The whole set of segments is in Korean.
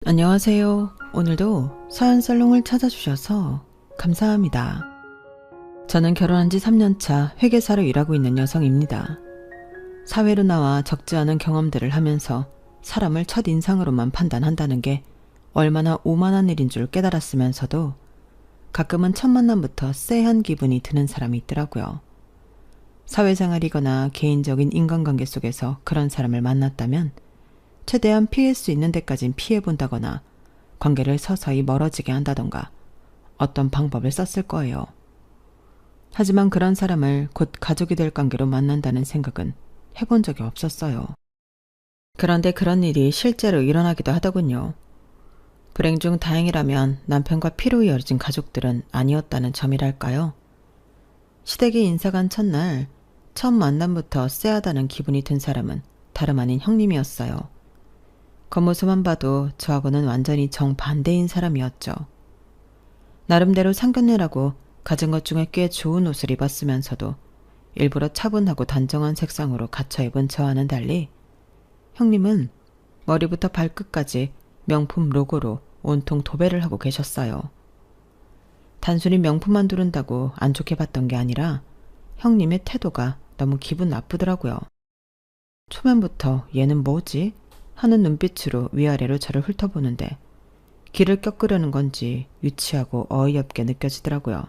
안녕하세요. 오늘도 서연살롱을 찾아주셔서 감사합니다. 저는 결혼한 지 3년차 회계사로 일하고 있는 여성입니다. 사회로 나와 적지 않은 경험들을 하면서 사람을 첫인상으로만 판단한다는 게 얼마나 오만한 일인 줄 깨달았으면서도 가끔은 첫 만남부터 쎄한 기분이 드는 사람이 있더라고요. 사회생활이거나 개인적인 인간관계 속에서 그런 사람을 만났다면 최대한 피할 수 있는 데까진 피해본다거나 관계를 서서히 멀어지게 한다던가 어떤 방법을 썼을 거예요. 하지만 그런 사람을 곧 가족이 될 관계로 만난다는 생각은 해본 적이 없었어요. 그런데 그런 일이 실제로 일어나기도 하더군요. 불행 중 다행이라면 남편과 피로 이어진 가족들은 아니었다는 점이랄까요. 시댁에 인사간 첫날 처음 만남부터 쎄하다는 기분이 든 사람은 다름 아닌 형님이었어요. 겉모습만 봐도 저하고는 완전히 정반대인 사람이었죠. 나름대로 상견례라고 가진 것 중에 꽤 좋은 옷을 입었으면서도 일부러 차분하고 단정한 색상으로 갖춰 입은 저와는 달리 형님은 머리부터 발끝까지 명품 로고로 온통 도배를 하고 계셨어요. 단순히 명품만 두른다고 안 좋게 봤던 게 아니라 형님의 태도가 너무 기분 나쁘더라고요. 초면부터 얘는 뭐지? 하는 눈빛으로 위아래로 저를 훑어보는데 길을 꺾으려는 건지 유치하고 어이없게 느껴지더라고요.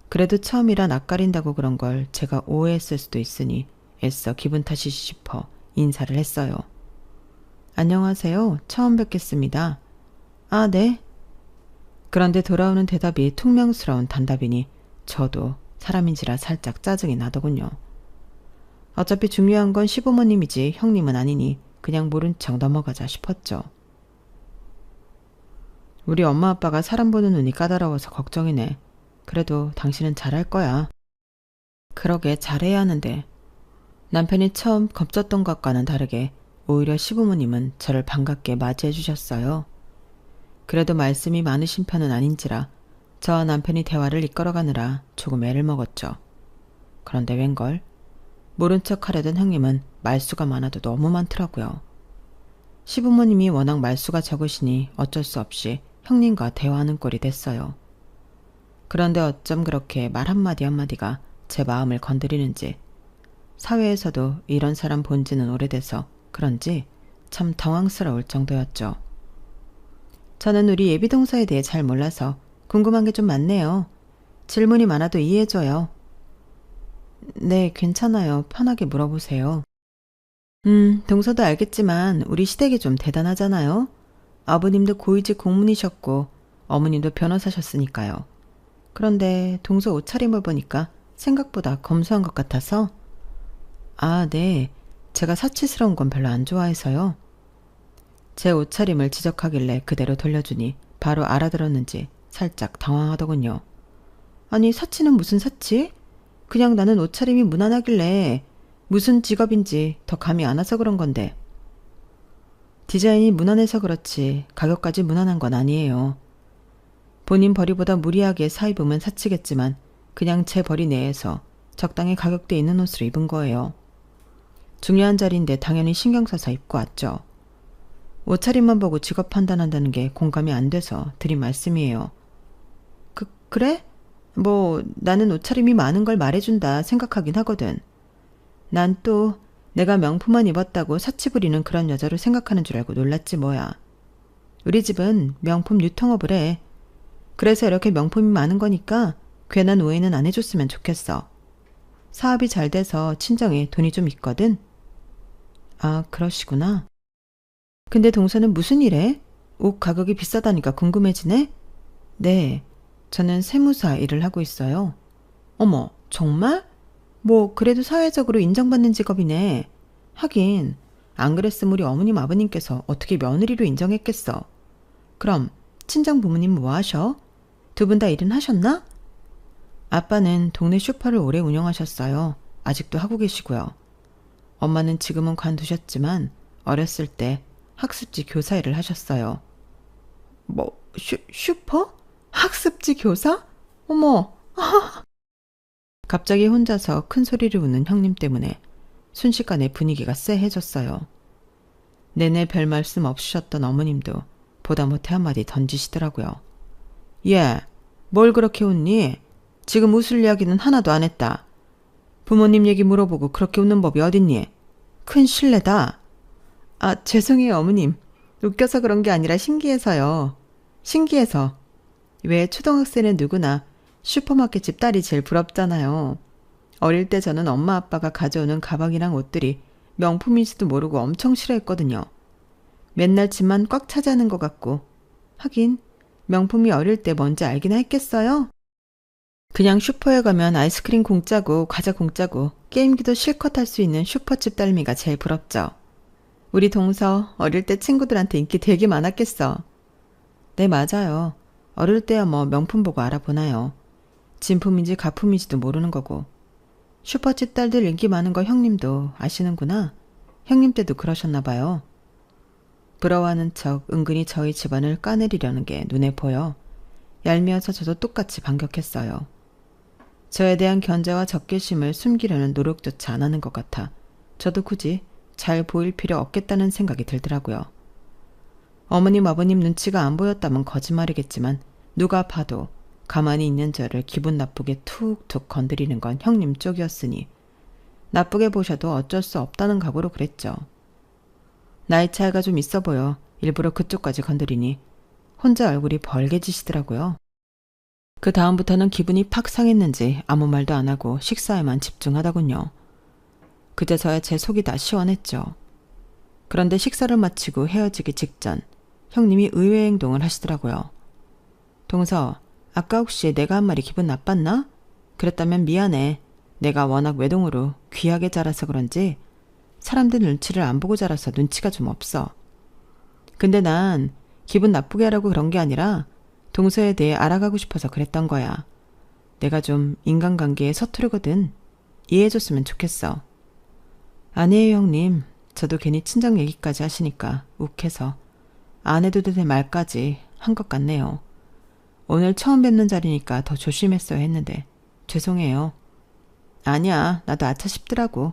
그래도 처음이라 낯가린다고 그런 걸 제가 오해했을 수도 있으니 애써 기분 탓이지 싶어 인사를 했어요. 안녕하세요. 처음 뵙겠습니다. 아, 네. 그런데 돌아오는 대답이 퉁명스러운 단답이니 저도 사람인지라 살짝 짜증이 나더군요. 어차피 중요한 건 시부모님이지 형님은 아니니 그냥 모른 척 넘어가자 싶었죠. 우리 엄마 아빠가 사람 보는 눈이 까다로워서 걱정이네. 그래도 당신은 잘할 거야. 그러게 잘해야 하는데 남편이 처음 겁졌던 것과는 다르게 오히려 시부모님은 저를 반갑게 맞이해 주셨어요. 그래도 말씀이 많으신 편은 아닌지라 저와 남편이 대화를 이끌어가느라 조금 애를 먹었죠. 그런데 웬걸? 모른 척 하려던 형님은 말수가 많아도 너무 많더라고요. 시부모님이 워낙 말수가 적으시니 어쩔 수 없이 형님과 대화하는 꼴이 됐어요. 그런데 어쩜 그렇게 말 한마디 한마디가 제 마음을 건드리는지 사회에서도 이런 사람 본 지는 오래돼서 그런지 참 당황스러울 정도였죠. 저는 우리 예비동서에 대해 잘 몰라서 궁금한 게 좀 많네요. 질문이 많아도 이해해줘요. 네, 괜찮아요. 편하게 물어보세요. 동서도 알겠지만 우리 시댁이 좀 대단하잖아요. 아버님도 고위직 공무원이셨고 어머님도 변호사셨으니까요. 그런데 동서 옷차림을 보니까 생각보다 검소한 것 같아서. 아, 네. 제가 사치스러운 건 별로 안 좋아해서요. 제 옷차림을 지적하길래 그대로 돌려주니 바로 알아들었는지 살짝 당황하더군요. 아니, 사치는 무슨 사치? 그냥 나는 옷차림이 무난하길래 무슨 직업인지 더 감이 안 와서 그런 건데. 디자인이 무난해서 그렇지 가격까지 무난한 건 아니에요. 본인 벌이보다 무리하게 사 입으면 사치겠지만 그냥 제 벌이 내에서 적당히 가격대 있는 옷을 입은 거예요. 중요한 자리인데 당연히 신경 써서 입고 왔죠. 옷차림만 보고 직업 판단한다는 게 공감이 안 돼서 드린 말씀이에요. 그래? 뭐 나는 옷차림이 많은 걸 말해준다 생각하긴 하거든. 난 또 내가 명품만 입었다고 사치 부리는 그런 여자로 생각하는 줄 알고 놀랐지 뭐야. 우리 집은 명품 유통업을 해. 그래서 이렇게 명품이 많은 거니까 괜한 오해는 안 해줬으면 좋겠어. 사업이 잘 돼서 친정에 돈이 좀 있거든. 아, 그러시구나. 근데 동서는 무슨 일해? 옷 가격이 비싸다니까 궁금해지네? 네, 저는 세무사 일을 하고 있어요. 어머, 정말? 뭐 그래도 사회적으로 인정받는 직업이네. 하긴 안 그랬으면 우리 어머님 아버님께서 어떻게 며느리로 인정했겠어. 그럼 친정 부모님 뭐 하셔? 두 분 다 일은 하셨나? 아빠는 동네 슈퍼를 오래 운영하셨어요. 아직도 하고 계시고요. 엄마는 지금은 관두셨지만 어렸을 때 학습지 교사 일을 하셨어요. 뭐 슈퍼? 학습지 교사? 어머. 갑자기 혼자서 큰 소리를 우는 형님 때문에 순식간에 분위기가 쎄해졌어요. 내내 별 말씀 없으셨던 어머님도 보다 못해 한마디 던지시더라고요. 예, 뭘 그렇게 웃니? 지금 웃을 이야기는 하나도 안 했다. 부모님 얘기 물어보고 그렇게 웃는 법이 어딨니? 큰 실례다. 아, 죄송해요, 어머님. 웃겨서 그런 게 아니라 신기해서요. 신기해서. 왜 초등학생은 누구나 슈퍼마켓 집 딸이 제일 부럽잖아요. 어릴 때 저는 엄마 아빠가 가져오는 가방이랑 옷들이 명품인지도 모르고 엄청 싫어했거든요. 맨날 집만 꽉 차지하는 것 같고. 하긴 명품이 어릴 때 뭔지 알긴 했겠어요? 그냥 슈퍼에 가면 아이스크림 공짜고 과자 공짜고 게임기도 실컷 할 수 있는 슈퍼집 딸미가 제일 부럽죠. 우리 동서 어릴 때 친구들한테 인기 되게 많았겠어. 네, 맞아요. 어릴 때야 뭐 명품 보고 알아보나요. 진품인지 가품인지도 모르는 거고. 슈퍼집 딸들 인기 많은 거 형님도 아시는구나. 형님 때도 그러셨나 봐요. 부러워하는 척 은근히 저희 집안을 까내리려는 게 눈에 보여 얄미워서 저도 똑같이 반격했어요. 저에 대한 견제와 적개심을 숨기려는 노력조차 안 하는 것 같아 저도 굳이 잘 보일 필요 없겠다는 생각이 들더라고요. 어머님 아버님 눈치가 안 보였다면 거짓말이겠지만 누가 봐도 가만히 있는 저를 기분 나쁘게 툭툭 건드리는 건 형님 쪽이었으니 나쁘게 보셔도 어쩔 수 없다는 각오로 그랬죠. 나이 차이가 좀 있어 보여 일부러 그쪽까지 건드리니 혼자 얼굴이 벌개지시더라고요. 그 다음부터는 기분이 팍 상했는지 아무 말도 안 하고 식사에만 집중하더군요. 그제서야 제 속이 다 시원했죠. 그런데 식사를 마치고 헤어지기 직전 형님이 의외의 행동을 하시더라고요. 동서, 아까 혹시 내가 한 말이 기분 나빴나? 그랬다면 미안해. 내가 워낙 외동으로 귀하게 자라서 그런지 사람들 눈치를 안 보고 자라서 눈치가 좀 없어. 근데 난 기분 나쁘게 하라고 그런 게 아니라 동서에 대해 알아가고 싶어서 그랬던 거야. 내가 좀 인간관계에 서투르거든. 이해해줬으면 좋겠어. 아니에요, 형님. 저도 괜히 친정 얘기까지 하시니까 욱해서 안 해도 될 말까지 한 것 같네요. 오늘 처음 뵙는 자리니까 더 조심했어야 했는데 죄송해요. 아니야, 나도 아차 싶더라고.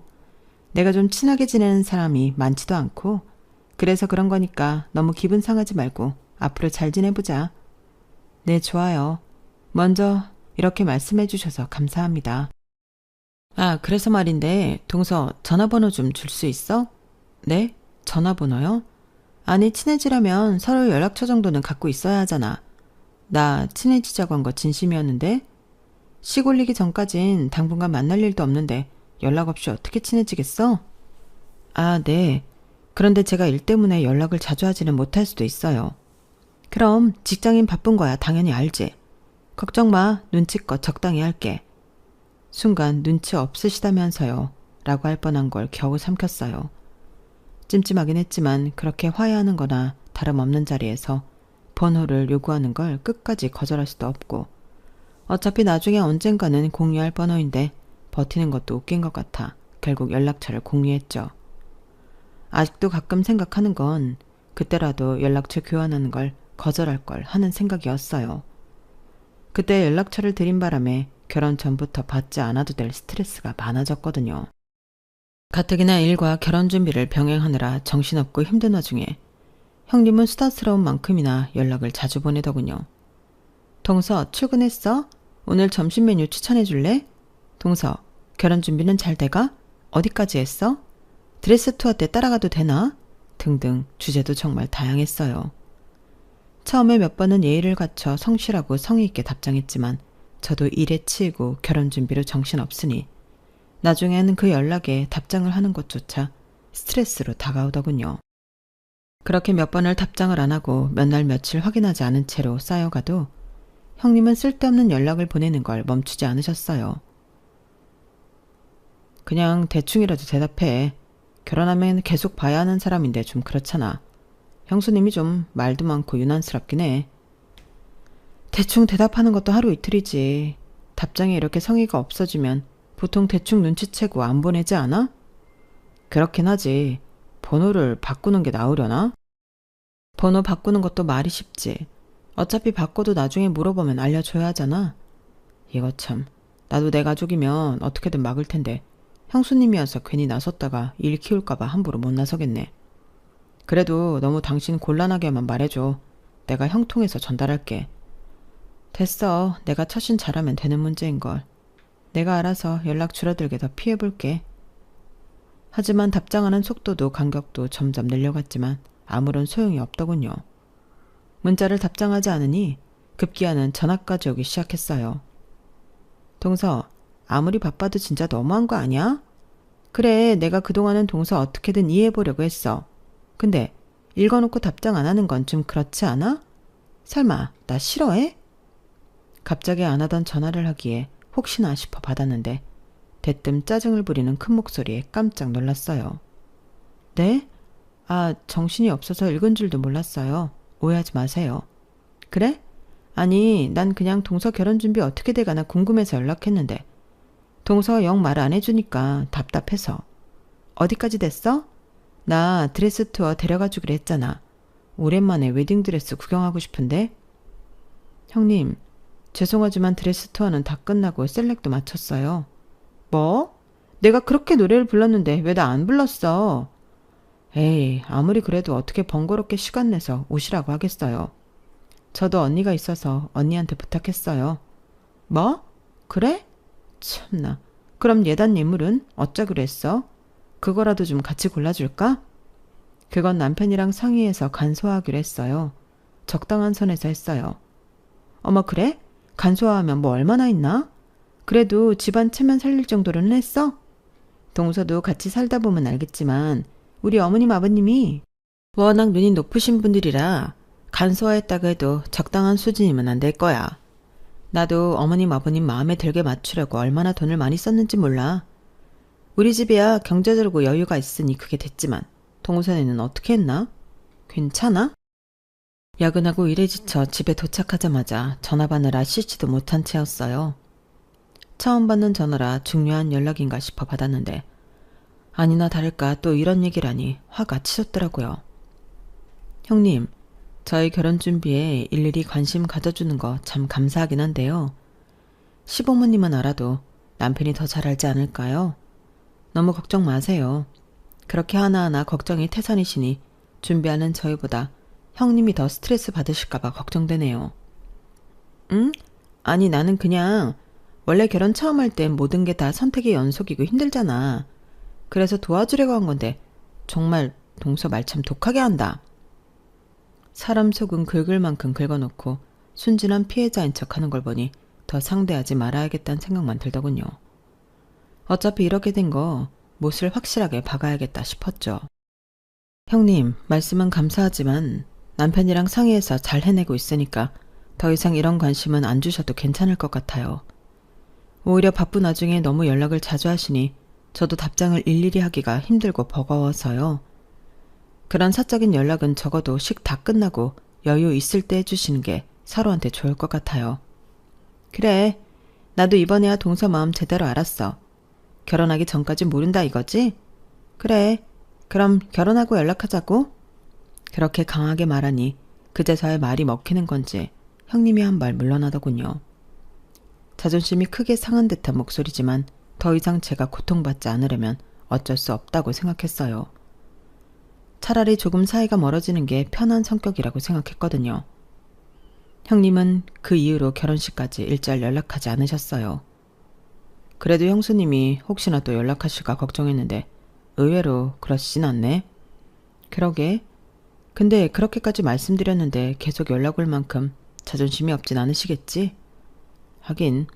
내가 좀 친하게 지내는 사람이 많지도 않고 그래서 그런 거니까 너무 기분 상하지 말고 앞으로 잘 지내보자. 네, 좋아요. 먼저 이렇게 말씀해 주셔서 감사합니다. 아, 그래서 말인데 동서 전화번호 좀 줄 수 있어? 네? 전화번호요? 아니, 친해지려면 서로 연락처 정도는 갖고 있어야 하잖아. 나 친해지자고 한 거 진심이었는데 시 올리기 전까진 당분간 만날 일도 없는데 연락 없이 어떻게 친해지겠어? 아, 네. 그런데 제가 일 때문에 연락을 자주 하지는 못할 수도 있어요. 그럼 직장인 바쁜 거야 당연히 알지. 걱정 마. 눈치껏 적당히 할게. 순간 눈치 없으시다면서요 라고 할 뻔한 걸 겨우 삼켰어요. 찜찜하긴 했지만 그렇게 화해하는 거나 다름없는 자리에서 번호를 요구하는 걸 끝까지 거절할 수도 없고 어차피 나중에 언젠가는 공유할 번호인데 버티는 것도 웃긴 것 같아 결국 연락처를 공유했죠. 아직도 가끔 생각하는 건 그때라도 연락처 교환하는 걸 거절할 걸 하는 생각이었어요. 그때 연락처를 드린 바람에 결혼 전부터 받지 않아도 될 스트레스가 많아졌거든요. 가뜩이나 일과 결혼 준비를 병행하느라 정신없고 힘든 와중에 형님은 수다스러운 만큼이나 연락을 자주 보내더군요. 동서, 출근했어? 오늘 점심 메뉴 추천해 줄래? 동서, 결혼 준비는 잘 돼가? 어디까지 했어? 드레스 투어 때 따라가도 되나? 등등 주제도 정말 다양했어요. 처음에 몇 번은 예의를 갖춰 성실하고 성의 있게 답장했지만 저도 일에 치이고 결혼 준비로 정신없으니 나중에는 그 연락에 답장을 하는 것조차 스트레스로 다가오더군요. 그렇게 몇 번을 답장을 안 하고 몇 날 며칠 확인하지 않은 채로 쌓여가도 형님은 쓸데없는 연락을 보내는 걸 멈추지 않으셨어요. 그냥 대충이라도 대답해. 결혼하면 계속 봐야 하는 사람인데 좀 그렇잖아. 형수님이 좀 말도 많고 유난스럽긴 해. 대충 대답하는 것도 하루 이틀이지. 답장에 이렇게 성의가 없어지면 보통 대충 눈치채고 안 보내지 않아? 그렇긴 하지. 번호를 바꾸는 게 나으려나? 번호 바꾸는 것도 말이 쉽지. 어차피 바꿔도 나중에 물어보면 알려줘야 하잖아. 이거 참. 나도 내 가족이면 어떻게든 막을 텐데 형수님이어서 괜히 나섰다가 일 키울까봐 함부로 못 나서겠네. 그래도 너무 당신 곤란하게만 말해줘. 내가 형 통해서 전달할게. 됐어. 내가 처신 잘하면 되는 문제인걸. 내가 알아서 연락 줄어들게 더 피해볼게. 하지만 답장하는 속도도 간격도 점점 늘려갔지만 아무런 소용이 없더군요. 문자를 답장하지 않으니 급기야는 전화까지 오기 시작했어요. 동서, 아무리 바빠도 진짜 너무한 거 아니야? 그래, 내가 그동안은 동서 어떻게든 이해해보려고 했어. 근데 읽어놓고 답장 안 하는 건 좀 그렇지 않아? 설마 나 싫어해? 갑자기 안 하던 전화를 하기에 혹시나 싶어 받았는데 대뜸 짜증을 부리는 큰 목소리에 깜짝 놀랐어요. 네? 정신이 없어서 읽은 줄도 몰랐어요. 오해하지 마세요. 그래? 아니, 난 그냥 동서 결혼 준비 어떻게 돼가나 궁금해서 연락했는데 동서 영 말 안 해주니까 답답해서. 어디까지 됐어? 나 드레스 투어 데려가 주기로 했잖아. 오랜만에 웨딩드레스 구경하고 싶은데. 형님, 죄송하지만 드레스 투어는 다 끝나고 셀렉도 마쳤어요. 뭐? 내가 그렇게 노래를 불렀는데 왜 나 안 불렀어? 에이, 아무리 그래도 어떻게 번거롭게 시간 내서 오시라고 하겠어요. 저도 언니가 있어서 언니한테 부탁했어요. 뭐? 그래? 참나. 그럼 예단 예물은 어쩌기로 했어? 그거라도 좀 같이 골라줄까? 그건 남편이랑 상의해서 간소화하기로 했어요. 적당한 선에서 했어요. 어머, 그래? 간소화하면 뭐 얼마나 있나? 그래도 집안 체면 살릴 정도로는 했어? 동서도 같이 살다 보면 알겠지만 우리 어머님 아버님이 워낙 눈이 높으신 분들이라 간소화했다고 해도 적당한 수준이면 안 될 거야. 나도 어머님 아버님 마음에 들게 맞추려고 얼마나 돈을 많이 썼는지 몰라. 우리 집이야 경제적으로 여유가 있으니 그게 됐지만 동선에는 어떻게 했나? 괜찮아? 야근하고 일에 지쳐 집에 도착하자마자 전화 받느라 씻지도 못한 채였어요. 처음 받는 전화라 중요한 연락인가 싶어 받았는데 아니나 다를까 또 이런 얘기라니 화가 치솟더라고요. 형님, 저희 결혼 준비에 일일이 관심 가져주는 거 참 감사하긴 한데요. 시부모님은 알아도 남편이 더 잘 알지 않을까요? 너무 걱정 마세요. 그렇게 하나하나 걱정이 태산이시니 준비하는 저희보다 형님이 더 스트레스 받으실까봐 걱정되네요. 응? 아니 나는 그냥 원래 결혼 처음 할 땐 모든 게 다 선택의 연속이고 힘들잖아. 그래서 도와주려고 한 건데 정말 동서 말 참 독하게 한다. 사람 속은 긁을 만큼 긁어놓고 순진한 피해자인 척하는 걸 보니 더 상대하지 말아야겠다는 생각만 들더군요. 어차피 이렇게 된 거 못을 확실하게 박아야겠다 싶었죠. 형님, 말씀은 감사하지만 남편이랑 상의해서 잘 해내고 있으니까 더 이상 이런 관심은 안 주셔도 괜찮을 것 같아요. 오히려 바쁜 와중에 너무 연락을 자주 하시니 저도 답장을 일일이 하기가 힘들고 버거워서요. 그런 사적인 연락은 적어도 식 다 끝나고 여유 있을 때 해주시는 게 서로한테 좋을 것 같아요. 그래, 나도 이번에야 동서 마음 제대로 알았어. 결혼하기 전까지 모른다 이거지? 그래, 그럼 결혼하고 연락하자고? 그렇게 강하게 말하니 그제서야 말이 먹히는 건지 형님이 한 발 물러나더군요. 자존심이 크게 상한 듯한 목소리지만 더 이상 제가 고통받지 않으려면 어쩔 수 없다고 생각했어요. 차라리 조금 사이가 멀어지는 게 편한 성격이라고 생각했거든요. 형님은 그 이후로 결혼식까지 일절 연락하지 않으셨어요. 그래도 형수님이 혹시나 또 연락하실까 걱정했는데 의외로 그러시진 않네. 그러게. 근데 그렇게까지 말씀드렸는데 계속 연락 올 만큼 자존심이 없진 않으시겠지? 하긴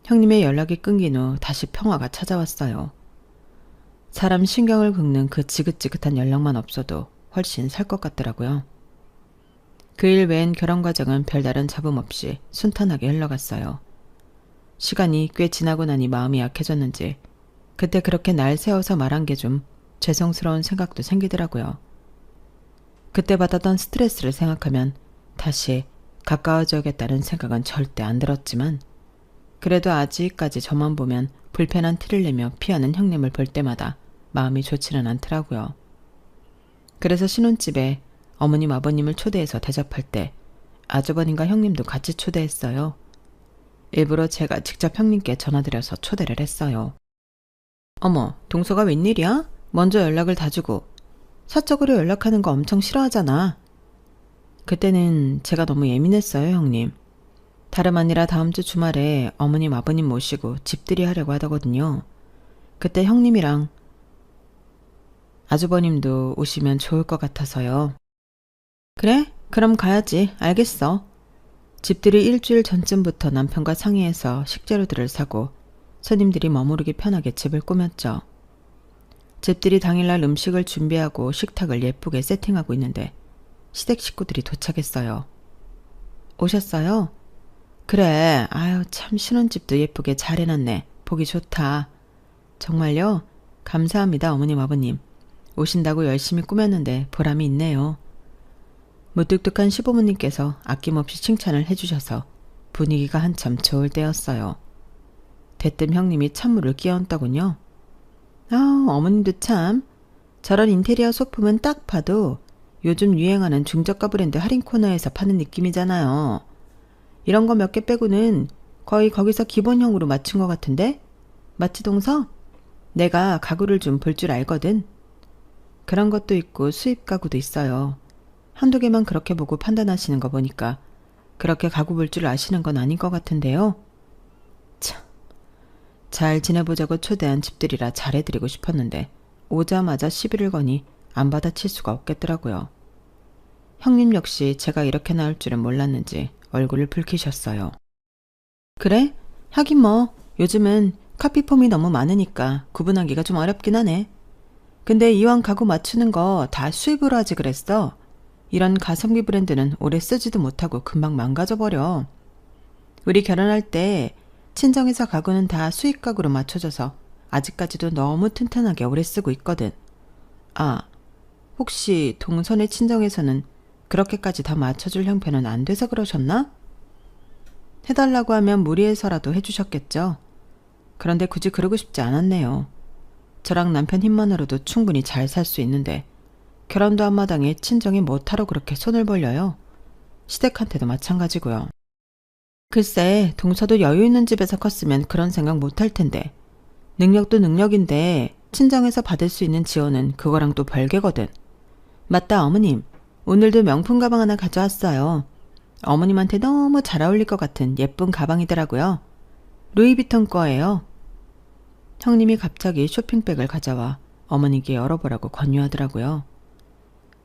형님의 연락이 끊긴 후 다시 평화가 찾아왔어요. 사람 신경을 긁는 그 지긋지긋한 연락만 없어도 훨씬 살 것 같더라고요. 그 일 외엔 결혼 과정은 별다른 잡음 없이 순탄하게 흘러갔어요. 시간이 꽤 지나고 나니 마음이 약해졌는지 그때 그렇게 날 세워서 말한 게 좀 죄송스러운 생각도 생기더라고요. 그때 받았던 스트레스를 생각하면 다시 가까워져야겠다는 생각은 절대 안 들었지만 그래도 아직까지 저만 보면 불편한 티를 내며 피하는 형님을 볼 때마다 마음이 좋지는 않더라고요. 그래서 신혼집에 어머님 아버님을 초대해서 대접할 때 아주버님과 형님도 같이 초대했어요. 일부러 제가 직접 형님께 전화드려서 초대를 했어요. 어머, 동서가 웬일이야? 먼저 연락을 다 주고 사적으로 연락하는 거 엄청 싫어하잖아. 그때는 제가 너무 예민했어요, 형님. 다름 아니라 다음 주 주말에 어머님 아버님 모시고 집들이 하려고 하더거든요. 그때 형님이랑 아주버님도 오시면 좋을 것 같아서요. 그래? 그럼 가야지. 알겠어. 집들이 일주일 전쯤부터 남편과 상의해서 식재료들을 사고 손님들이 머무르기 편하게 집을 꾸몄죠. 집들이 당일날 음식을 준비하고 식탁을 예쁘게 세팅하고 있는데 시댁 식구들이 도착했어요. 오셨어요? 그래. 아유, 참 신혼집도 예쁘게 잘 해놨네. 보기 좋다. 정말요? 감사합니다, 어머님, 아버님. 오신다고 열심히 꾸몄는데 보람이 있네요. 무뚝뚝한 시부모님께서 아낌없이 칭찬을 해주셔서 분위기가 한참 좋을 때였어요. 대뜸 형님이 찬물을 끼얹더군요. 아, 어머님도 참. 저런 인테리어 소품은 딱 봐도 요즘 유행하는 중저가 브랜드 할인 코너에서 파는 느낌이잖아요. 이런 거 몇 개 빼고는 거의 거기서 기본형으로 맞춘 것 같은데? 맞지, 동서? 내가 가구를 좀 볼 줄 알거든. 그런 것도 있고 수입 가구도 있어요. 한두 개만 그렇게 보고 판단하시는 거 보니까 그렇게 가구 볼 줄 아시는 건 아닌 것 같은데요. 참, 잘 지내보자고 초대한 집들이라 잘해드리고 싶었는데 오자마자 시비를 거니 안 받아칠 수가 없겠더라고요. 형님 역시 제가 이렇게 나올 줄은 몰랐는지 얼굴을 붉히셨어요. 그래? 하긴 뭐 요즘은 카피폼이 너무 많으니까 구분하기가 좀 어렵긴 하네. 근데 이왕 가구 맞추는 거 다 수입으로 하지 그랬어. 이런 가성비 브랜드는 오래 쓰지도 못하고 금방 망가져버려. 우리 결혼할 때 친정에서 가구는 다 수입 가구로 맞춰줘서 아직까지도 너무 튼튼하게 오래 쓰고 있거든. 아, 혹시 동선의 친정에서는 그렇게까지 다 맞춰줄 형편은 안 돼서 그러셨나? 해달라고 하면 무리해서라도 해주셨겠죠. 그런데 굳이 그러고 싶지 않았네요. 저랑 남편 힘만으로도 충분히 잘 살 수 있는데 결혼도 한마당에 친정이 못하러 그렇게 손을 벌려요. 시댁한테도 마찬가지고요. 글쎄, 동서도 여유 있는 집에서 컸으면 그런 생각 못할 텐데 능력도 능력인데 친정에서 받을 수 있는 지원은 그거랑 또 별개거든. 맞다, 어머님. 오늘도 명품 가방 하나 가져왔어요. 어머님한테 너무 잘 어울릴 것 같은 예쁜 가방이더라고요. 루이비통 거예요. 형님이 갑자기 쇼핑백을 가져와 어머니께 열어보라고 권유하더라고요.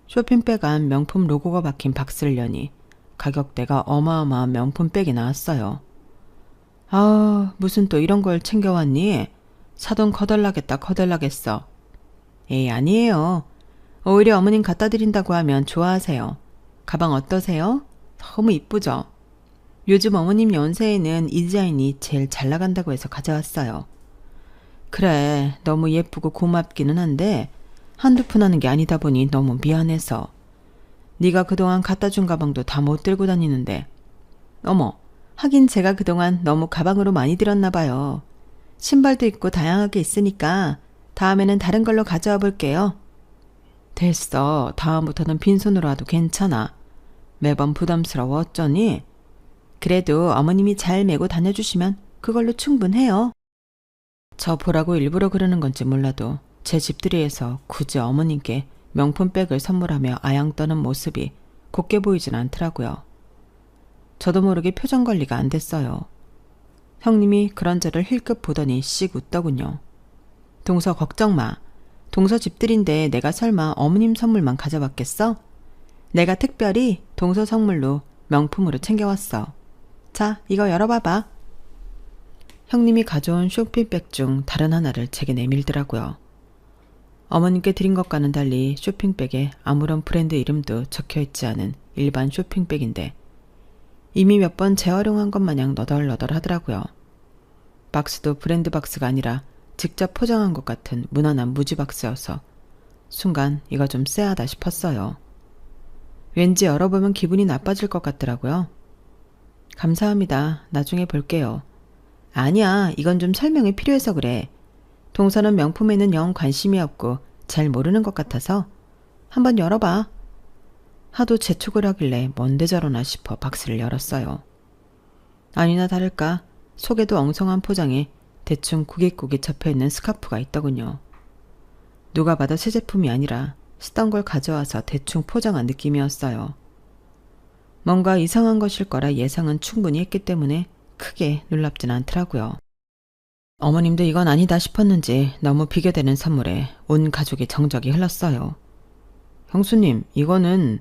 쇼핑백 안 명품 로고가 박힌 박스를 여니 가격대가 어마어마한 명품백이 나왔어요. 아, 무슨 또 이런 걸 챙겨왔니? 사돈 커덜나겠다 커덜나겠어. 에이, 아니에요. 오히려 어머님 갖다 드린다고 하면 좋아하세요. 가방 어떠세요? 너무 이쁘죠? 요즘 어머님 연세에는 이 디자인이 제일 잘 나간다고 해서 가져왔어요. 그래, 너무 예쁘고 고맙기는 한데 한두 푼 하는 게 아니다 보니 너무 미안해서. 네가 그동안 갖다 준 가방도 다 못 들고 다니는데. 어머, 하긴 제가 그동안 너무 가방으로 많이 들었나 봐요. 신발도 있고 다양하게 있으니까 다음에는 다른 걸로 가져와 볼게요. 됐어. 다음부터는 빈손으로 와도 괜찮아. 매번 부담스러워 어쩌니? 그래도 어머님이 잘 메고 다녀주시면 그걸로 충분해요. 저 보라고 일부러 그러는 건지 몰라도 제 집들이에서 굳이 어머님께 명품백을 선물하며 아양 떠는 모습이 곱게 보이진 않더라고요. 저도 모르게 표정 관리가 안 됐어요. 형님이 그런 저를 힐끗 보더니 씩 웃더군요. 동서 걱정 마. 동서 집들인데 내가 설마 어머님 선물만 가져왔겠어? 내가 특별히 동서 선물로 명품으로 챙겨왔어. 자, 이거 열어봐봐. 형님이 가져온 쇼핑백 중 다른 하나를 제게 내밀더라고요. 어머님께 드린 것과는 달리 쇼핑백에 아무런 브랜드 이름도 적혀있지 않은 일반 쇼핑백인데 이미 몇 번 재활용한 것 마냥 너덜너덜 하더라고요. 박스도 브랜드 박스가 아니라 직접 포장한 것 같은 무난한 무지 박스여서 순간 이거 좀 쎄하다 싶었어요. 왠지 열어보면 기분이 나빠질 것 같더라고요. 감사합니다. 나중에 볼게요. 아니야, 이건 좀 설명이 필요해서 그래. 동서는 명품에는 영 관심이 없고 잘 모르는 것 같아서 한번 열어봐. 하도 재촉을 하길래 뭔데 저러나 싶어 박스를 열었어요. 아니나 다를까 속에도 엉성한 포장에 대충 구깃구깃 접혀있는 스카프가 있더군요. 누가 봐도 새 제품이 아니라 쓰던 걸 가져와서 대충 포장한 느낌이었어요. 뭔가 이상한 것일 거라 예상은 충분히 했기 때문에 크게 놀랍진 않더라고요. 어머님도 이건 아니다 싶었는지 너무 비교되는 선물에 온 가족이 정적이 흘렀어요. 형수님, 이거는...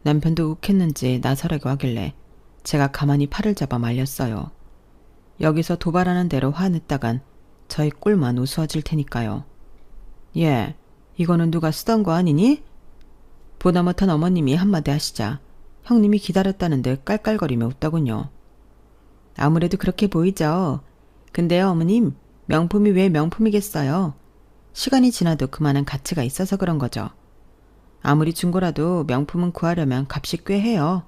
남편도 욱했는지 나서라고 하길래 제가 가만히 팔을 잡아 말렸어요. 여기서 도발하는 대로 화냈다간 저희 꼴만 우스워질 테니까요. 예, 이거는 누가 쓰던 거 아니니? 보다 못한 어머님이 한마디 하시자 형님이 기다렸다는 듯 깔깔거리며 웃더군요. 아무래도 그렇게 보이죠. 근데요, 어머님, 명품이 왜 명품이겠어요? 시간이 지나도 그만한 가치가 있어서 그런 거죠. 아무리 중고라도 명품은 구하려면 값이 꽤 해요.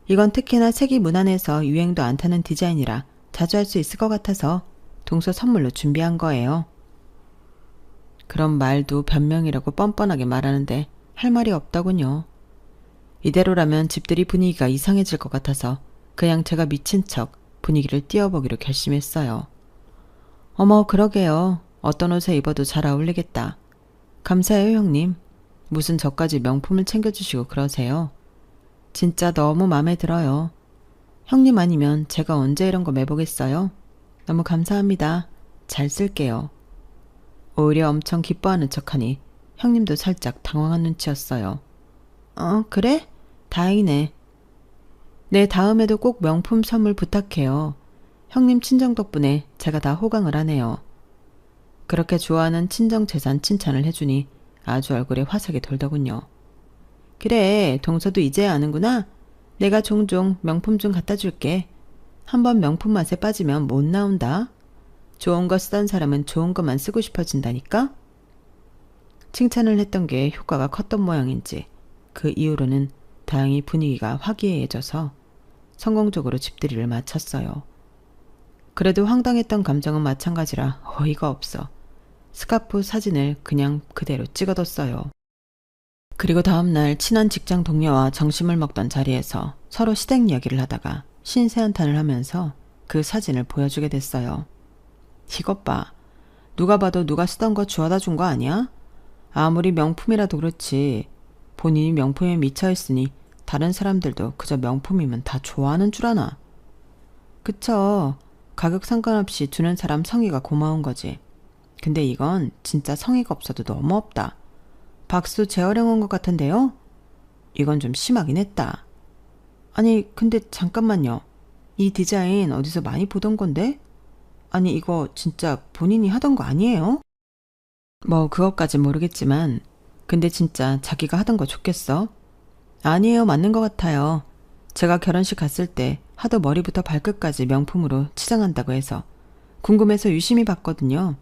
이건 특히나 세기 문안에서 유행도 안 타는 디자인이라 자주 할 수 있을 것 같아서 동서 선물로 준비한 거예요. 그런 말도 변명이라고 뻔뻔하게 말하는데 할 말이 없더군요. 이대로라면 집들이 분위기가 이상해질 것 같아서 그냥 제가 미친 척 분위기를 띄워보기로 결심했어요. 어머, 그러게요. 어떤 옷에 입어도 잘 어울리겠다. 감사해요, 형님. 무슨 저까지 명품을 챙겨주시고 그러세요. 진짜 너무 마음에 들어요. 형님 아니면 제가 언제 이런 거 매보겠어요? 너무 감사합니다. 잘 쓸게요. 오히려 엄청 기뻐하는 척하니 형님도 살짝 당황한 눈치였어요. 그래? 다행이네. 네, 다음에도 꼭 명품 선물 부탁해요. 형님 친정 덕분에 제가 다 호강을 하네요. 그렇게 좋아하는 친정 재산 칭찬을 해주니 아주 얼굴에 화색이 돌더군요. 그래, 동서도 이제야 아는구나. 내가 종종 명품 좀 갖다 줄게. 한번 명품 맛에 빠지면 못 나온다. 좋은 거 쓰던 사람은 좋은 것만 쓰고 싶어진다니까? 칭찬을 했던 게 효과가 컸던 모양인지 그 이후로는 다행히 분위기가 화기애애져서 성공적으로 집들이를 마쳤어요. 그래도 황당했던 감정은 마찬가지라 어이가 없어 스카프 사진을 그냥 그대로 찍어뒀어요. 그리고 다음날 친한 직장 동료와 점심을 먹던 자리에서 서로 시댁 이야기를 하다가 신세한탄을 하면서 그 사진을 보여주게 됐어요. 이것 봐. 누가 봐도 누가 쓰던 거 주워다 준 거 아니야? 아무리 명품이라도 그렇지. 본인이 명품에 미쳐있으니 다른 사람들도 그저 명품이면 다 좋아하는 줄 아나. 그쵸. 가격 상관없이 주는 사람 성의가 고마운 거지. 근데 이건 진짜 성의가 없어도 너무 없다. 박수 재활용한 것 같은데요? 이건 좀 심하긴 했다. 아니, 근데 잠깐만요. 이 디자인 어디서 많이 보던 건데? 아니, 이거 진짜 본인이 하던 거 아니에요? 뭐 그것까진 모르겠지만 근데 진짜 자기가 하던 거 좋겠어? 아니에요, 맞는 것 같아요. 제가 결혼식 갔을 때 하도 머리부터 발끝까지 명품으로 치장한다고 해서 궁금해서 유심히 봤거든요.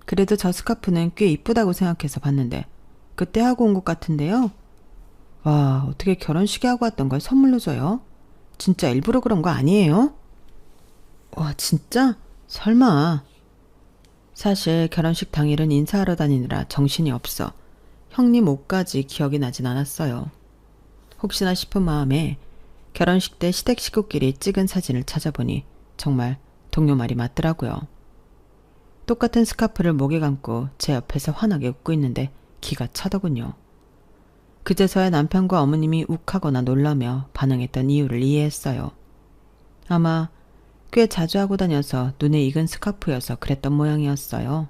그래도 저 스카프는 꽤 이쁘다고 생각해서 봤는데 그때 하고 온 것 같은데요. 와, 어떻게 결혼식에 하고 왔던 걸 선물로 줘요? 진짜 일부러 그런 거 아니에요? 와, 진짜? 설마. 사실 결혼식 당일은 인사하러 다니느라 정신이 없어 형님 옷까지 기억이 나진 않았어요. 혹시나 싶은 마음에 결혼식 때 시댁 식구끼리 찍은 사진을 찾아보니 정말 동료 말이 맞더라고요. 똑같은 스카프를 목에 감고 제 옆에서 환하게 웃고 있는데 기가 차더군요. 그제서야 남편과 어머님이 욱하거나 놀라며 반응했던 이유를 이해했어요. 아마 꽤 자주 하고 다녀서 눈에 익은 스카프여서 그랬던 모양이었어요.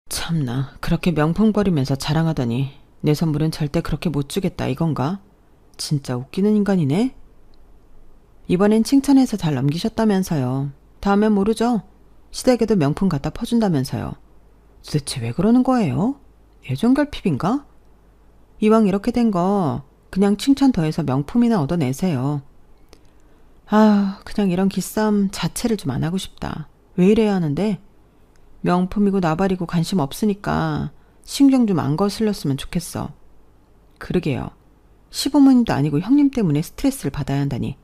참나, 그렇게 명품거리면서 자랑하더니 내 선물은 절대 그렇게 못 주겠다 이건가? 진짜 웃기는 인간이네. 이번엔 칭찬해서 잘 넘기셨다면서요. 다음엔 모르죠. 시댁에도 명품 갖다 퍼준다면서요. 도대체 왜 그러는 거예요? 애정결핍인가? 이왕 이렇게 된 거 그냥 칭찬 더해서 명품이나 얻어내세요. 아, 그냥 이런 기싸움 자체를 좀 안 하고 싶다. 왜 이래야 하는데? 명품이고 나발이고 관심 없으니까 신경 좀 안 거슬렸으면 좋겠어. 그러게요. 시부모님도 아니고 형님 때문에 스트레스를 받아야 한다니.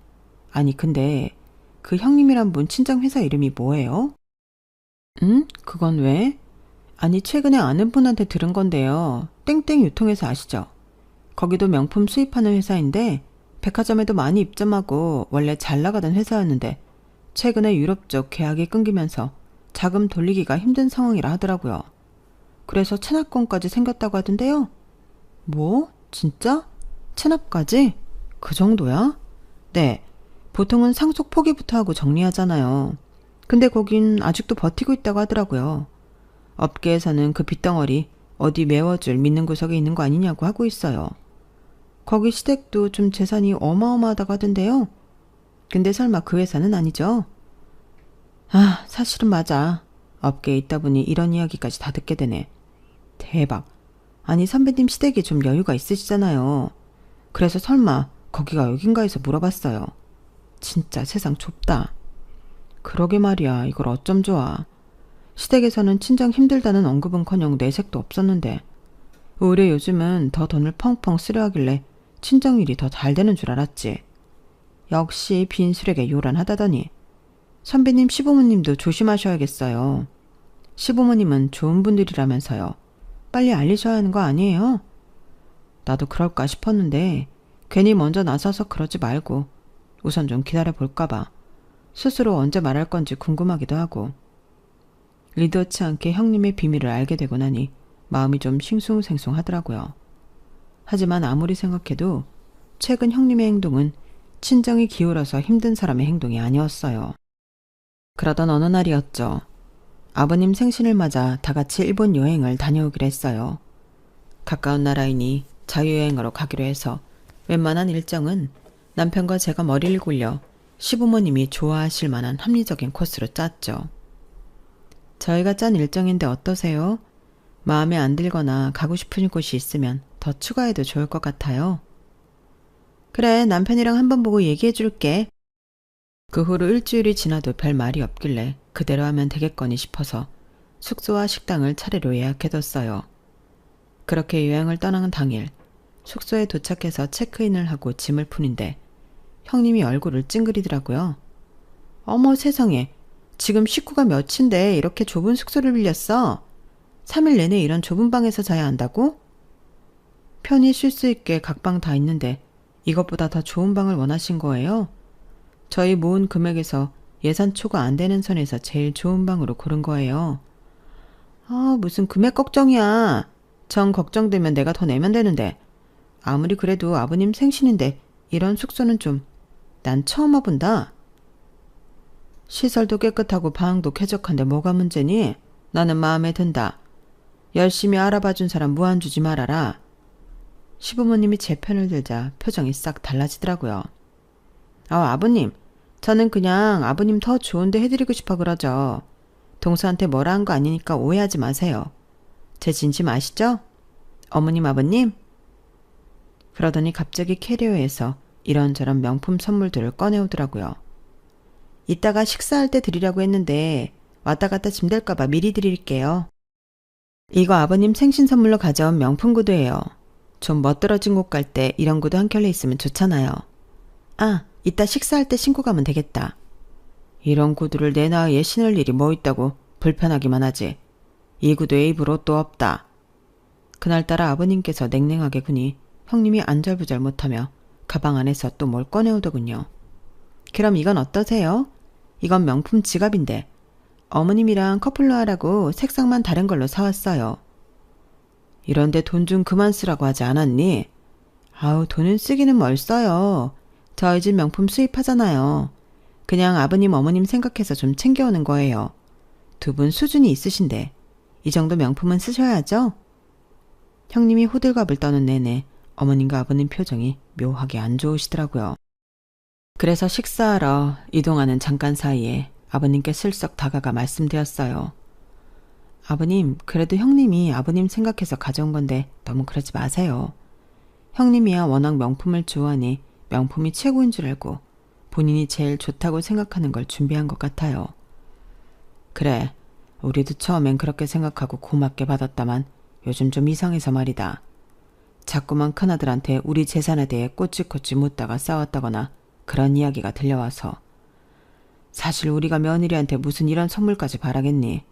아니, 근데 그 형님이란 분 친정 회사 이름이 뭐예요? 응? 그건 왜? 아니, 최근에 아는 분한테 들은 건데요. 땡땡 유통회사 아시죠? 거기도 명품 수입하는 회사인데 백화점에도 많이 입점하고 원래 잘 나가던 회사였는데 최근에 유럽 쪽 계약이 끊기면서 자금 돌리기가 힘든 상황이라 하더라고요. 그래서 체납권까지 생겼다고 하던데요. 뭐? 진짜? 체납까지? 그 정도야? 네. 보통은 상속 포기부터 하고 정리하잖아요. 근데 거긴 아직도 버티고 있다고 하더라고요. 업계에서는 그 빚덩어리 어디 메워줄 믿는 구석에 있는 거 아니냐고 하고 있어요. 거기 시댁도 좀 재산이 어마어마하다고 하던데요. 근데 설마 그 회사는 아니죠? 아, 사실은 맞아. 업계에 있다 보니 이런 이야기까지 다 듣게 되네. 대박. 아니, 선배님 시댁이 좀 여유가 있으시잖아요. 그래서 설마 거기가 여긴가 해서 물어봤어요. 진짜 세상 좁다. 그러게 말이야. 이걸 어쩜 좋아. 시댁에서는 친정 힘들다는 언급은커녕 내색도 없었는데 오히려 요즘은 더 돈을 펑펑 쓰려 하길래 친정 일이 더 잘 되는 줄 알았지. 역시 빈술에게 요란하다더니. 선배님 시부모님도 조심하셔야겠어요. 시부모님은 좋은 분들이라면서요. 빨리 알리셔야 하는 거 아니에요? 나도 그럴까 싶었는데 괜히 먼저 나서서 그러지 말고 우선 좀 기다려 볼까봐 스스로 언제 말할 건지 궁금하기도 하고. 의도치 않게 형님의 비밀을 알게 되고 나니 마음이 좀 싱숭생숭하더라고요. 하지만 아무리 생각해도 최근 형님의 행동은 친정이 기울어서 힘든 사람의 행동이 아니었어요. 그러던 어느 날이었죠. 아버님 생신을 맞아 다 같이 일본 여행을 다녀오기로 했어요. 가까운 나라이니 자유여행으로 가기로 해서 웬만한 일정은 남편과 제가 머리를 굴려 시부모님이 좋아하실 만한 합리적인 코스로 짰죠. 저희가 짠 일정인데 어떠세요? 마음에 안 들거나 가고 싶은 곳이 있으면 더 추가해도 좋을 것 같아요. 그래, 남편이랑 한번 보고 얘기해 줄게. 그 후로 일주일이 지나도 별 말이 없길래 그대로 하면 되겠거니 싶어서 숙소와 식당을 차례로 예약해뒀어요. 그렇게 여행을 떠나는 당일 숙소에 도착해서 체크인을 하고 짐을 푸는데 형님이 얼굴을 찡그리더라고요. 어머 세상에, 지금 식구가 몇인데 이렇게 좁은 숙소를 빌렸어? 3일 내내 이런 좁은 방에서 자야 한다고? 편히 쉴 수 있게 각 방 다 있는데 이것보다 더 좋은 방을 원하신 거예요? 저희 모은 금액에서 예산 초과 안 되는 선에서 제일 좋은 방으로 고른 거예요. 아, 무슨 금액 걱정이야. 정 걱정되면 내가 더 내면 되는데. 아무리 그래도 아버님 생신인데 이런 숙소는 좀 난 처음 와본다. 시설도 깨끗하고 방도 쾌적한데 뭐가 문제니? 나는 마음에 든다. 열심히 알아봐준 사람 무한 주지 말아라. 시부모님이 제 편을 들자 표정이 싹 달라지더라고요. 아버님, 저는 그냥 아버님 더 좋은데 해드리고 싶어 그러죠. 동서한테 뭐라 한 거 아니니까 오해하지 마세요. 제 진심 아시죠? 어머님, 아버님? 그러더니 갑자기 캐리어에서 이런저런 명품 선물들을 꺼내오더라고요. 이따가 식사할 때 드리려고 했는데 왔다 갔다 짐될까봐 미리 드릴게요. 이거 아버님 생신 선물로 가져온 명품 구두예요. 좀 멋들어진 곳 갈 때 이런 구두 한 켤레 있으면 좋잖아요. 아, 이따 식사할 때 신고 가면 되겠다. 이런 구두를 내 나이에 신을 일이 뭐 있다고 불편하기만 하지. 이 구두에 입을 옷도 없다. 그날따라 아버님께서 냉랭하게 구니 형님이 안절부절 못하며 가방 안에서 또 뭘 꺼내오더군요. 그럼 이건 어떠세요? 이건 명품 지갑인데 어머님이랑 커플로 하라고 색상만 다른 걸로 사왔어요. 이런데 돈 좀 그만 쓰라고 하지 않았니? 아우, 돈은 쓰기는 뭘 써요. 저희 집 명품 수입하잖아요. 그냥 아버님 어머님 생각해서 좀 챙겨오는 거예요. 두 분 수준이 있으신데 이 정도 명품은 쓰셔야죠. 형님이 호들갑을 떠는 내내 어머님과 아버님 표정이 묘하게 안 좋으시더라고요. 그래서 식사하러 이동하는 잠깐 사이에 아버님께 슬쩍 다가가 말씀드렸어요. 아버님, 그래도 형님이 아버님 생각해서 가져온 건데 너무 그러지 마세요. 형님이야 워낙 명품을 좋아하니 명품이 최고인 줄 알고 본인이 제일 좋다고 생각하는 걸 준비한 것 같아요. 그래, 우리도 처음엔 그렇게 생각하고 고맙게 받았다만 요즘 좀 이상해서 말이다. 자꾸만 큰아들한테 우리 재산에 대해 꼬치꼬치 묻다가 싸웠다거나 그런 이야기가 들려와서. 사실 우리가 며느리한테 무슨 이런 선물까지 바라겠니?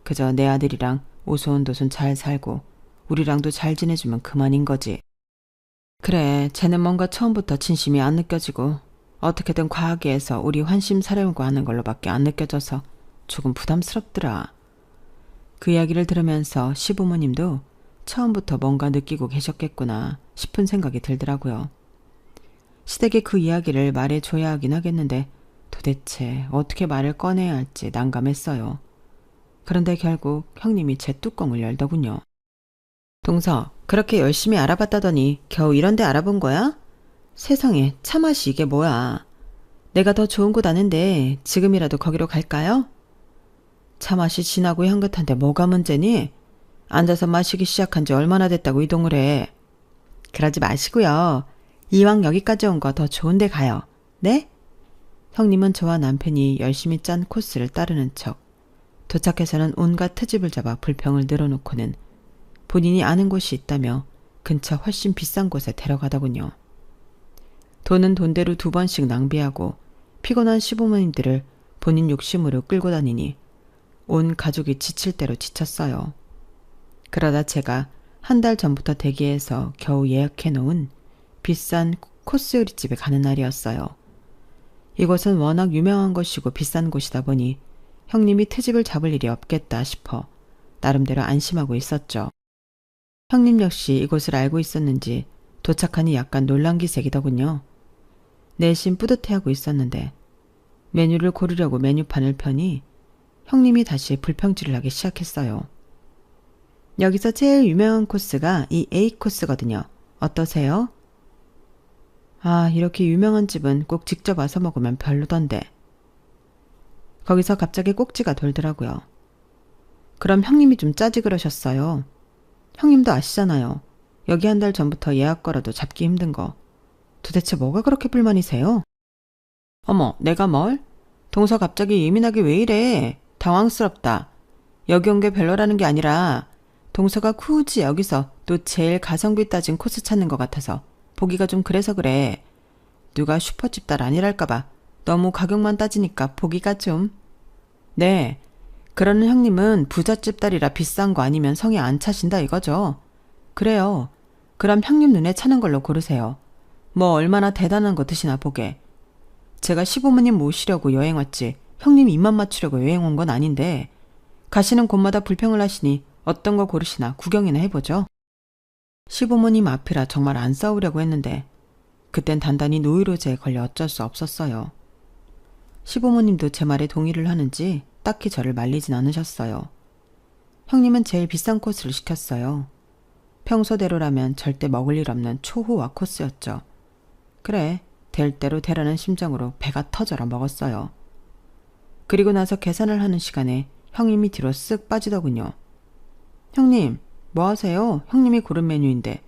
그저 내 아들이랑 오손도손 잘 살고 우리랑도 잘 지내주면 그만인 거지. 그래, 쟤는 뭔가 처음부터 진심이 안 느껴지고 어떻게든 과하게 해서 우리 환심 사려고 하는 걸로밖에 안 느껴져서 조금 부담스럽더라. 그 이야기를 들으면서 시부모님도 처음부터 뭔가 느끼고 계셨겠구나 싶은 생각이 들더라고요. 시댁에 그 이야기를 말해줘야 하긴 하겠는데 도대체 어떻게 말을 꺼내야 할지 난감했어요. 그런데 결국 형님이 제 뚜껑을 열더군요. 동서, 그렇게 열심히 알아봤다더니 겨우 이런 데 알아본 거야? 세상에, 차 맛이 이게 뭐야. 내가 더 좋은 곳 아는데 지금이라도 거기로 갈까요? 차 맛이 진하고 향긋한데 뭐가 문제니? 앉아서 마시기 시작한 지 얼마나 됐다고 이동을 해. 그러지 마시고요. 이왕 여기까지 온 거 더 좋은 데 가요. 네? 형님은 저와 남편이 열심히 짠 코스를 따르는 척 도착해서는 온갖 트집을 잡아 불평을 늘어놓고는 본인이 아는 곳이 있다며 근처 훨씬 비싼 곳에 데려가더군요. 돈은 돈대로 2번씩 낭비하고 피곤한 시부모님들을 본인 욕심으로 끌고 다니니 온 가족이 지칠 대로 지쳤어요. 그러다 제가 한 달 전부터 대기해서 겨우 예약해 놓은 비싼 코스 요리집에 가는 날이었어요. 이곳은 워낙 유명한 곳이고 비싼 곳이다 보니 형님이 트집을 잡을 일이 없겠다 싶어 나름대로 안심하고 있었죠. 형님 역시 이곳을 알고 있었는지 도착하니 약간 놀란 기색이더군요. 내심 뿌듯해하고 있었는데 메뉴를 고르려고 메뉴판을 펴니 형님이 다시 불평질을 하기 시작했어요. 여기서 제일 유명한 코스가 이 A 코스거든요. 어떠세요? 아, 이렇게 유명한 집은 꼭 직접 와서 먹으면 별로던데. 거기서 갑자기 꼭지가 돌더라고요. 그럼 형님이 좀 짜지 그러셨어요. 형님도 아시잖아요. 여기 한 달 전부터 예약 걸어도 잡기 힘든 거. 도대체 뭐가 그렇게 불만이세요? 어머, 내가 뭘? 동서 갑자기 예민하게 왜 이래? 당황스럽다. 여기 온 게 별로라는 게 아니라 동서가 굳이 여기서 또 제일 가성비 따진 코스 찾는 것 같아서 보기가 좀 그래서 그래. 누가 슈퍼집 딸 아니랄까봐 너무 가격만 따지니까 보기가 좀. 네, 그러는 형님은 부잣집 딸이라 비싼 거 아니면 성에 안 차신다 이거죠. 그래요. 그럼 형님 눈에 차는 걸로 고르세요. 뭐 얼마나 대단한 거 드시나 보게. 제가 시부모님 모시려고 여행 왔지 형님 입맛 맞추려고 여행 온 건 아닌데 가시는 곳마다 불평을 하시니 어떤 거 고르시나 구경이나 해보죠. 시부모님 앞이라 정말 안 싸우려고 했는데 그땐 단단히 노이로제에 걸려 어쩔 수 없었어요. 시부모님도 제 말에 동의를 하는지 딱히 저를 말리진 않으셨어요. 형님은 제일 비싼 코스를 시켰어요. 평소대로라면 절대 먹을 일 없는 초호화 코스였죠. 그래, 될 대로 되라는 심정으로 배가 터져라 먹었어요. 그리고 나서 계산을 하는 시간에 형님이 뒤로 쓱 빠지더군요. 형님, 뭐 하세요? 형님이 고른 메뉴인데.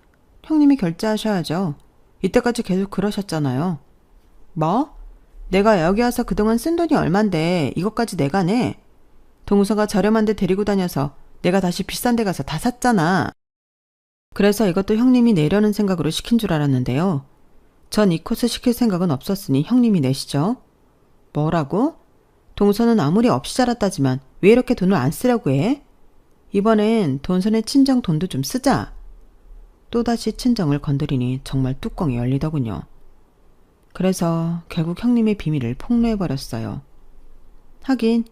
형님이 결제하셔야죠. 이때까지 계속 그러셨잖아요. 뭐? 내가 여기 와서 그동안 쓴 돈이 얼만데 이것까지 내가 내? 동서가 저렴한 데 데리고 다녀서 내가 다시 비싼 데 가서 다 샀잖아. 그래서 이것도 형님이 내려는 생각으로 시킨 줄 알았는데요. 전 이 코스 시킬 생각은 없었으니 형님이 내시죠. 뭐라고? 동서는 아무리 없이 자랐다지만 왜 이렇게 돈을 안 쓰려고 해? 이번엔 돈선의 친정 돈도 좀 쓰자. 또다시 친정을 건드리니 정말 뚜껑이 열리더군요. 그래서 결국 형님의 비밀을 폭로해버렸어요. 하긴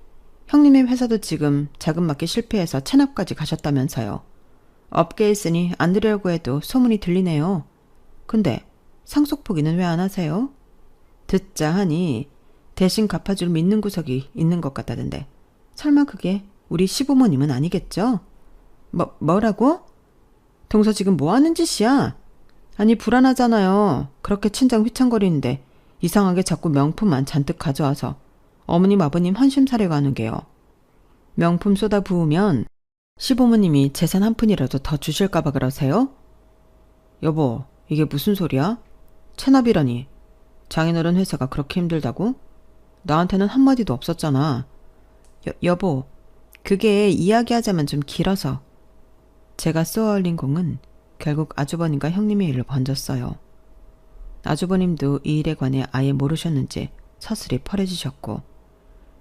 형님의 회사도 지금 자금맞게 실패해서 체납까지 가셨다면서요. 업계에 있으니 안 들으려고 해도 소문이 들리네요. 근데 상속 포기는 왜 안 하세요? 듣자 하니 대신 갚아줄 믿는 구석이 있는 것 같다던데 설마 그게 우리 시부모님은 아니겠죠? 뭐라고? 동서 지금 뭐 하는 짓이야? 아니 불안하잖아요. 그렇게 친정 휘청거리는데 이상하게 자꾸 명품만 잔뜩 가져와서 어머님 아버님 헌심 사려고 하는 게요. 명품 쏟아 부으면 시부모님이 재산 한 푼이라도 더 주실까봐 그러세요? 여보, 이게 무슨 소리야? 체납이라니. 장인어른 회사가 그렇게 힘들다고? 나한테는 한마디도 없었잖아. 여보, 그게 이야기하자면 좀 길어서. 제가 쏘아올린 공은 결국 아주버님과 형님의 일로 번졌어요. 아주버님도 이 일에 관해 아예 모르셨는지 서슬이 펄해지셨고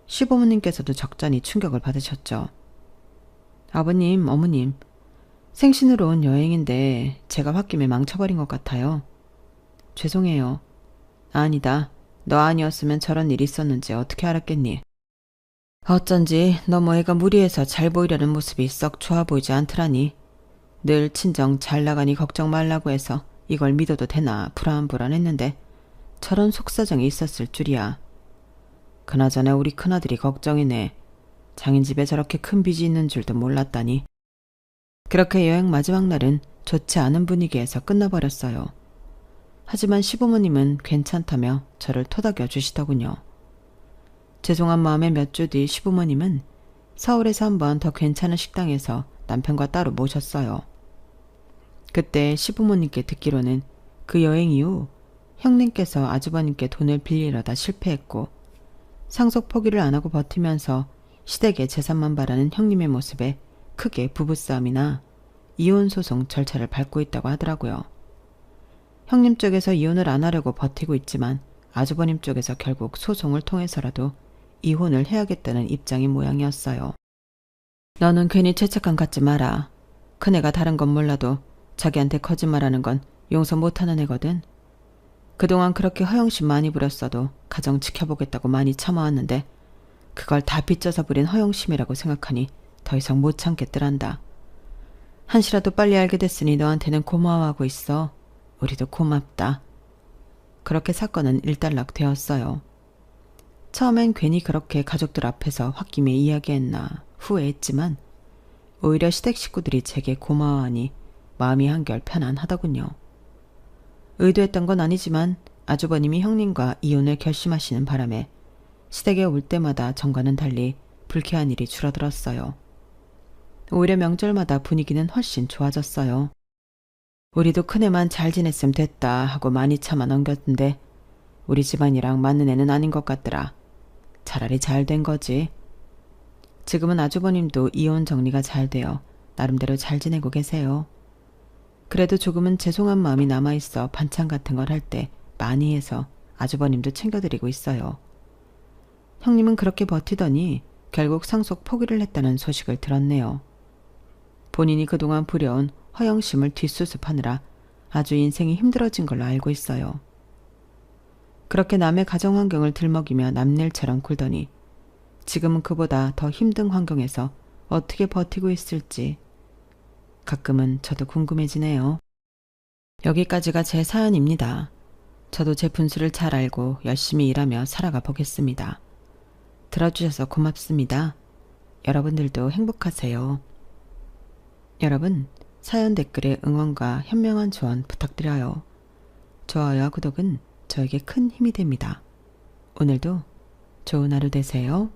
시부모님께서도 적잖이 충격을 받으셨죠. 아버님, 어머님, 생신으로 온 여행인데 제가 홧김에 망쳐버린 것 같아요. 죄송해요. 아니다. 너 아니었으면 저런 일이 있었는지 어떻게 알았겠니? 어쩐지 너무 애가 무리해서 잘 보이려는 모습이 썩 좋아 보이지 않더라니. 늘 친정 잘 나가니 걱정 말라고 해서 이걸 믿어도 되나 불안불안했는데 저런 속사정이 있었을 줄이야. 그나저나 우리 큰아들이 걱정이네. 장인 집에 저렇게 큰 빚이 있는 줄도 몰랐다니. 그렇게 여행 마지막 날은 좋지 않은 분위기에서 끝나버렸어요. 하지만 시부모님은 괜찮다며 저를 토닥여 주시더군요. 죄송한 마음에 몇 주 뒤 시부모님은 서울에서 한번 더 괜찮은 식당에서 남편과 따로 모셨어요. 그때 시부모님께 듣기로는 그 여행 이후 형님께서 아주버님께 돈을 빌리려다 실패했고 상속 포기를 안 하고 버티면서 시댁의 재산만 바라는 형님의 모습에 크게 부부싸움이나 이혼 소송 절차를 밟고 있다고 하더라고요. 형님 쪽에서 이혼을 안 하려고 버티고 있지만 아주버님 쪽에서 결국 소송을 통해서라도 이혼을 해야겠다는 입장인 모양이었어요. 너는 괜히 죄책감 갖지 마라. 큰애가 다른 건 몰라도 자기한테 거짓말하는 건 용서 못하는 애거든. 그동안 그렇게 허영심 많이 부렸어도 가정 지켜보겠다고 많이 참아왔는데 그걸 다 빚져서 부린 허영심이라고 생각하니 더 이상 못 참겠더란다. 한시라도 빨리 알게 됐으니 너한테는 고마워하고 있어. 우리도 고맙다. 그렇게 사건은 일단락 되었어요. 처음엔 괜히 그렇게 가족들 앞에서 홧김에 이야기했나 후회했지만 오히려 시댁 식구들이 제게 고마워하니 마음이 한결 편안하더군요. 의도했던 건 아니지만 아주버님이 형님과 이혼을 결심하시는 바람에 시댁에 올 때마다 전과는 달리 불쾌한 일이 줄어들었어요. 오히려 명절마다 분위기는 훨씬 좋아졌어요. 우리도 큰애만 잘 지냈으면 됐다 하고 많이 참아 넘겼는데 우리 집안이랑 맞는 애는 아닌 것 같더라. 차라리 잘 된 거지. 지금은 아주버님도 이혼 정리가 잘 되어 나름대로 잘 지내고 계세요. 그래도 조금은 죄송한 마음이 남아있어 반찬 같은 걸 할 때 많이 해서 아주버님도 챙겨드리고 있어요. 형님은 그렇게 버티더니 결국 상속 포기를 했다는 소식을 들었네요. 본인이 그동안 부려온 허영심을 뒷수습하느라 아주 인생이 힘들어진 걸로 알고 있어요. 그렇게 남의 가정 환경을 들먹이며 남일처럼 굴더니 지금은 그보다 더 힘든 환경에서 어떻게 버티고 있을지 가끔은 저도 궁금해지네요. 여기까지가 제 사연입니다. 저도 제 분수를 잘 알고 열심히 일하며 살아가 보겠습니다. 들어주셔서 고맙습니다. 여러분들도 행복하세요. 여러분, 사연 댓글에 응원과 현명한 조언 부탁드려요. 좋아요와 구독은 저에게 큰 힘이 됩니다. 오늘도 좋은 하루 되세요.